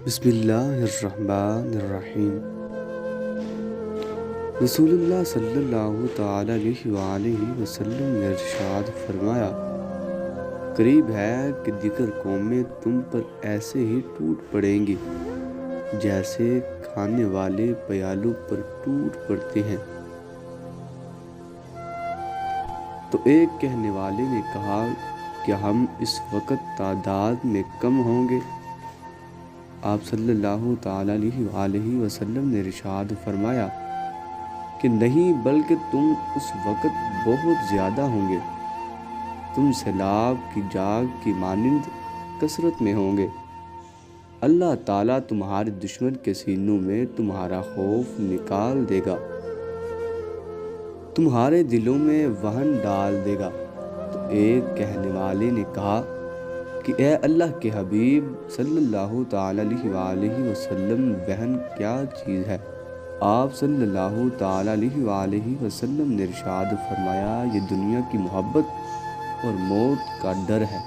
بسم اللہ الرحمن الرحیم۔ رسول اللہ صلی اللہ تعالی علیہ وآلہ وسلم نے ارشاد فرمایا، قریب ہے کہ دیگر قومیں تم پر ایسے ہی ٹوٹ پڑیں گی جیسے کھانے والے پیالوں پر ٹوٹ پڑتے ہیں۔ تو ایک کہنے والے نے کہا کہ ہم اس وقت تعداد میں کم ہوں گے؟ آپ صلی اللہ تعالی علیہ وآلہ وسلم نے ارشاد فرمایا کہ نہیں، بلکہ تم اس وقت بہت زیادہ ہوں گے، تم سیلاب کی جاگ کی مانند کثرت میں ہوں گے۔ اللہ تعالیٰ تمہارے دشمن کے سینوں میں تمہارا خوف نکال دے گا، تمہارے دلوں میں وہن ڈال دے گا۔ تو ایک کہنے والے نے کہا کہ اے اللہ کے حبیب صلی اللہ تعالی علیہ وآلہ وسلم، وہن کیا چیز ہے؟ آپ صلی اللہ تعالی علیہ وآلہ وسلم نے ارشاد فرمایا، یہ دنیا کی محبت اور موت کا ڈر ہے۔